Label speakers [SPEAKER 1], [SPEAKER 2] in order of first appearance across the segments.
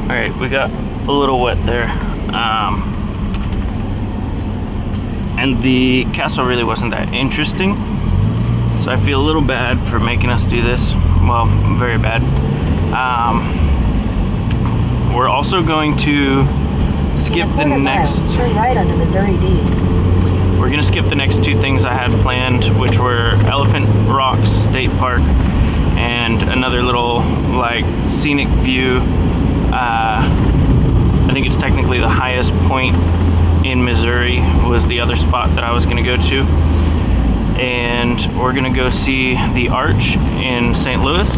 [SPEAKER 1] Alright, we got a little wet there. And the castle really wasn't that interesting. So I feel a little bad for making us do this. Well, very bad. We're also going to skip the next...
[SPEAKER 2] Turn right onto Missouri D.
[SPEAKER 1] We're going to skip the next two things I had planned, which were Elephant Rocks State Park and another little, like, scenic view. I think it's technically the highest point in Missouri was the other spot that I was going to go to. And we're going to go see the Arch in St. Louis.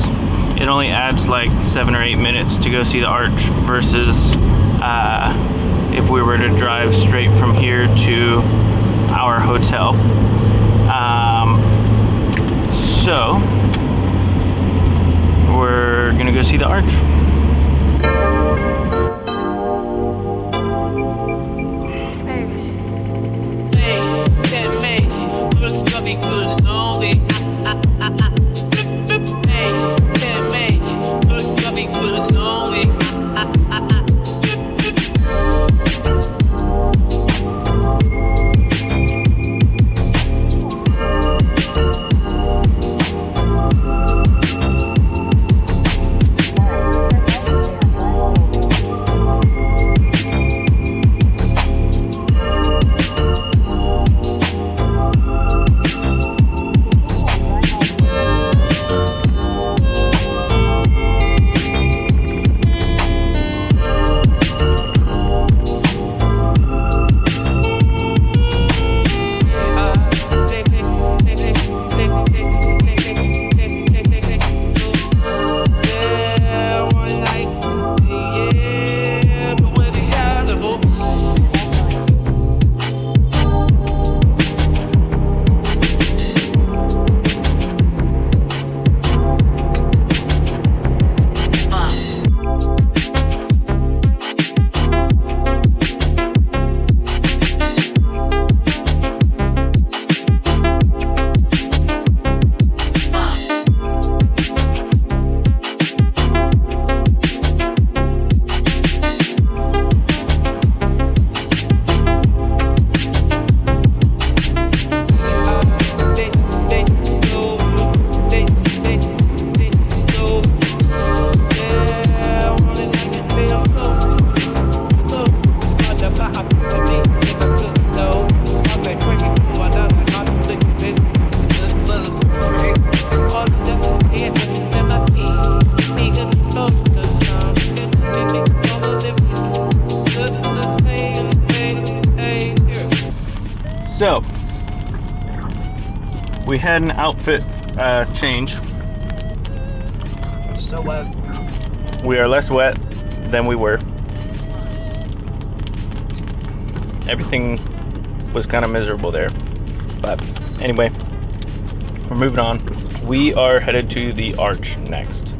[SPEAKER 1] It only adds like 7 or 8 minutes to go see the Arch versus if we were to drive straight from here to our hotel. So we're going to go see the Arch. So, we had an outfit change.
[SPEAKER 3] I'm so wet.
[SPEAKER 1] We are less wet than we were. Everything was kind of miserable there. But anyway, we're moving on. We are headed to the Arch next.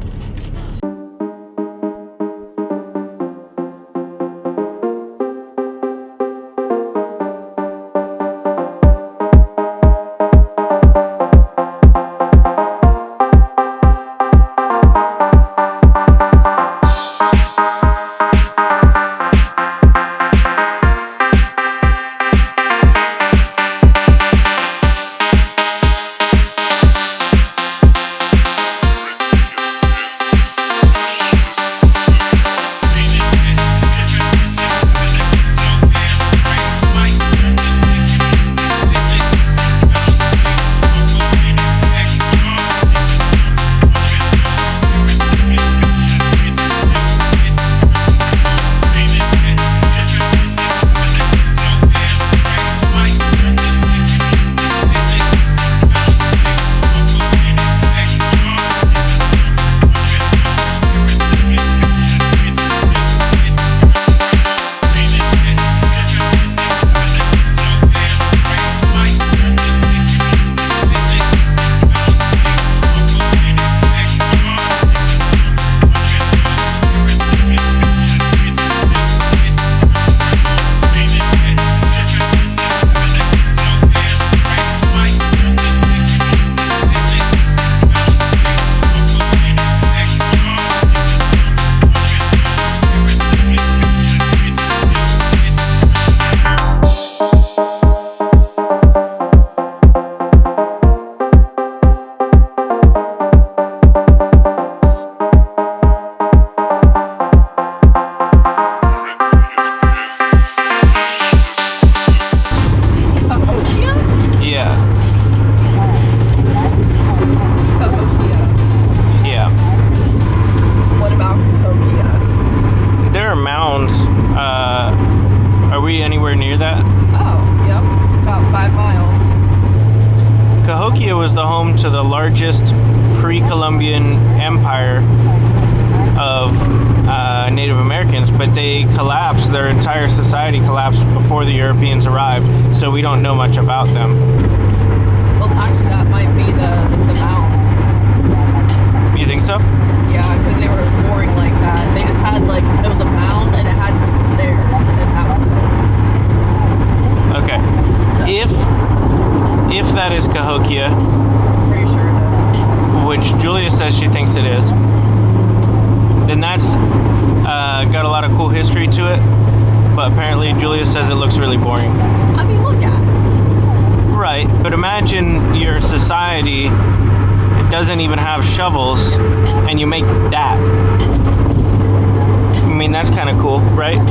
[SPEAKER 1] largest pre-Columbian empire of Native Americans, but they collapsed, their entire society collapsed before the Europeans arrived, so we don't know much about them.
[SPEAKER 2] Well, actually, that might be the mounds.
[SPEAKER 1] You think so?
[SPEAKER 2] Yeah, because they were boring like that. They just had like, it was a mound and it had some stairs, and that was it.
[SPEAKER 1] Okay.
[SPEAKER 2] So,
[SPEAKER 1] If that is Cahokia,
[SPEAKER 2] pretty sure it is.
[SPEAKER 1] which Julia says she thinks it is, then that's got a lot of cool history to it, but apparently Julia says it looks really boring.
[SPEAKER 2] I mean, look at it.
[SPEAKER 1] Right, but imagine your society, it doesn't even have shovels, and you make that. I mean, that's kind of cool, right?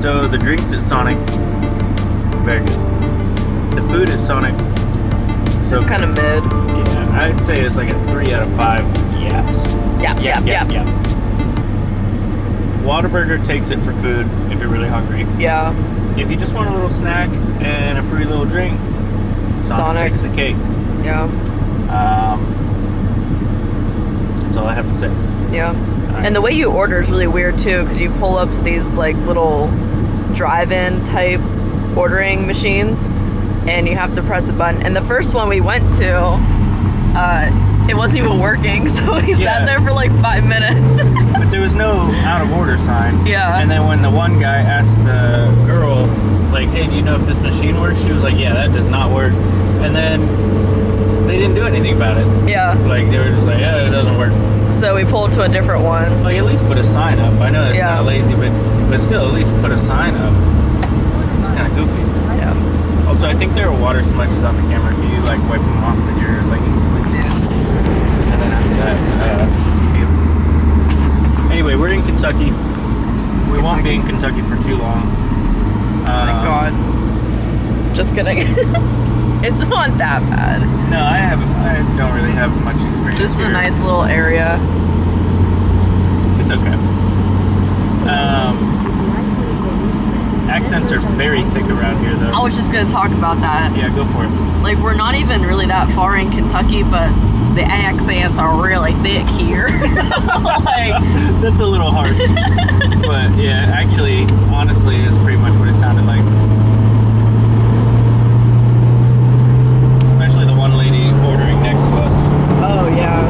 [SPEAKER 1] So the drinks at Sonic, very good. The food at Sonic, so
[SPEAKER 2] It's kind of mid.
[SPEAKER 1] yeah, I'd say it's like a 3 out of 5 yaps.
[SPEAKER 2] Yeah.
[SPEAKER 1] Whataburger takes it for food if you're really hungry.
[SPEAKER 2] Yeah.
[SPEAKER 1] If you just want a little snack and a free little drink, Sonic takes the cake.
[SPEAKER 2] Yeah.
[SPEAKER 1] That's all I have to say.
[SPEAKER 2] Yeah.
[SPEAKER 1] Right.
[SPEAKER 2] And the way you order is really weird too, because you pull up to these like little drive-in type ordering machines, and you have to press a button. And the first one we went to, it wasn't even working, so we sat there for like 5 minutes.
[SPEAKER 1] But there was no out of order sign.
[SPEAKER 2] Yeah.
[SPEAKER 1] And then when the one guy asked the girl, like, hey, do you know if this machine works? She was like, yeah, that does not work. And then they didn't do anything about it.
[SPEAKER 2] Yeah.
[SPEAKER 1] Like, they were just like, yeah, it doesn't work.
[SPEAKER 2] So we pulled to a different one.
[SPEAKER 1] Like, at least put a sign up. I know it's kind of lazy, but still, at least put a sign up. It's kind of goofy.
[SPEAKER 2] Yeah.
[SPEAKER 1] Also, I think there are water smudges on the camera. Can you, like, wipe them off with your leggings, please?
[SPEAKER 2] Yeah.
[SPEAKER 1] And then after that, anyway, we're in Kentucky. We won't be in Kentucky for too long.
[SPEAKER 2] Thank God. Just kidding. It's not that bad.
[SPEAKER 1] No, I don't really have much experience.
[SPEAKER 2] This is
[SPEAKER 1] here.
[SPEAKER 2] a nice little area.
[SPEAKER 1] It's okay. Accents are very thick around here, though.
[SPEAKER 2] I was just gonna talk about that.
[SPEAKER 1] Yeah, go for it.
[SPEAKER 2] Like, we're not even really that far in Kentucky, but the accents are really thick here. Like,
[SPEAKER 1] that's a little harsh. But yeah, actually, honestly, it's pretty much what it sounded like. Especially the one lady ordering next to us.
[SPEAKER 2] oh yeah.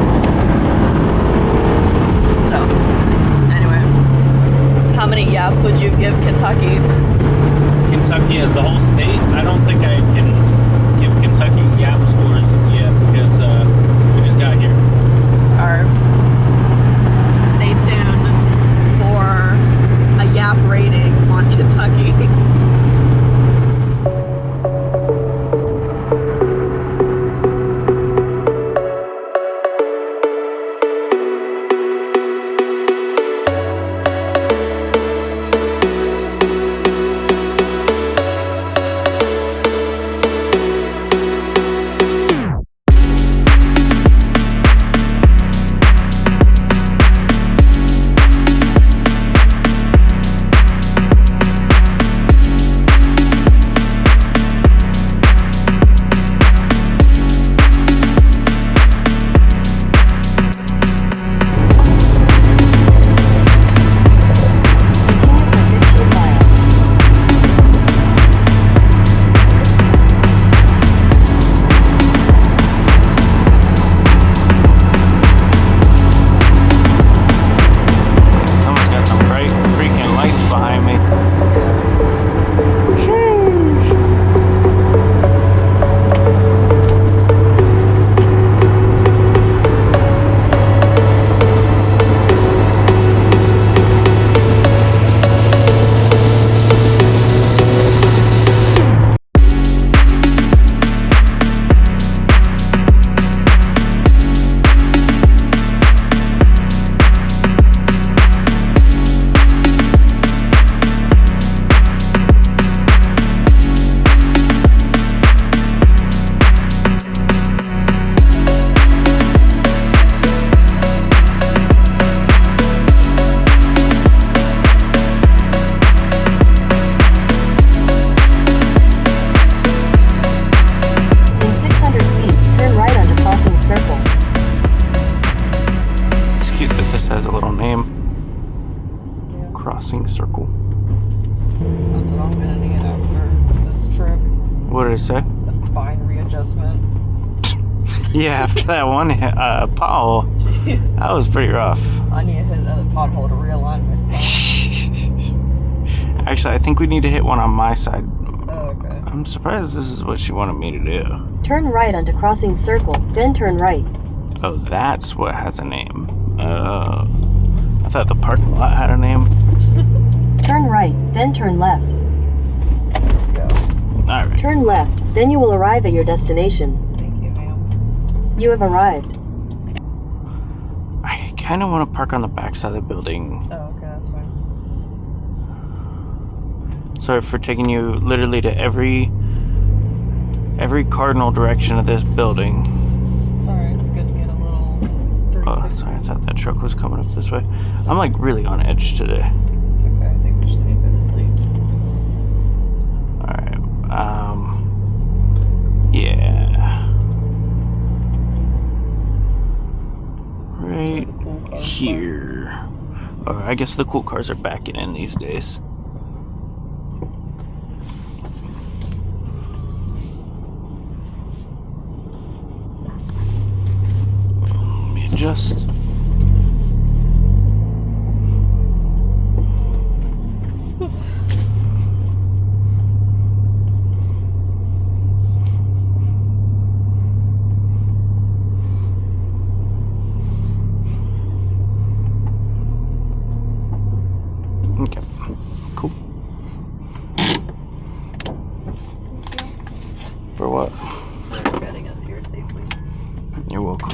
[SPEAKER 2] So, anyways, how many yaps would you give Kentucky?
[SPEAKER 1] Kentucky as the whole state, I don't think I can give Kentucky yap scores yet because we just got here.
[SPEAKER 2] Or stay tuned for a yap rating on Kentucky.
[SPEAKER 1] name.
[SPEAKER 2] Yeah.
[SPEAKER 1] Crossing circle.
[SPEAKER 2] That's what I'm gonna need after this trip.
[SPEAKER 1] What did it say?
[SPEAKER 2] A spine readjustment.
[SPEAKER 1] Yeah, after that one pothole,
[SPEAKER 2] Jeez.
[SPEAKER 1] that was pretty rough.
[SPEAKER 2] I need to hit another pothole to realign my spine.
[SPEAKER 1] Actually, I think we need to hit one on my side.
[SPEAKER 2] Oh, okay.
[SPEAKER 1] I'm surprised this is what she wanted me to do.
[SPEAKER 3] Turn right onto crossing circle, then turn right.
[SPEAKER 1] Oh, that's what has a name. I thought the parking lot had a name.
[SPEAKER 3] Turn right, then turn left.
[SPEAKER 2] There we go.
[SPEAKER 1] Alright.
[SPEAKER 3] Turn left, then you will arrive at your destination.
[SPEAKER 2] Thank you, ma'am.
[SPEAKER 3] You have arrived.
[SPEAKER 1] I kind of want to park on the back side of the building.
[SPEAKER 2] Oh, okay, that's fine.
[SPEAKER 1] Sorry for taking you literally to every cardinal direction of this building.
[SPEAKER 2] It's alright, it's good to get a little 360.
[SPEAKER 1] Oh, sorry, I thought that truck was coming up this way. I'm like really on edge today.
[SPEAKER 2] It's okay, I think we should need to go to sleep.
[SPEAKER 1] Alright, yeah. Right
[SPEAKER 2] That's where the cool cars
[SPEAKER 1] here. Oh, I guess the cool cars are backing in these days. Let me adjust. Okay, cool. For what?
[SPEAKER 2] For getting us here safely.
[SPEAKER 1] You're welcome.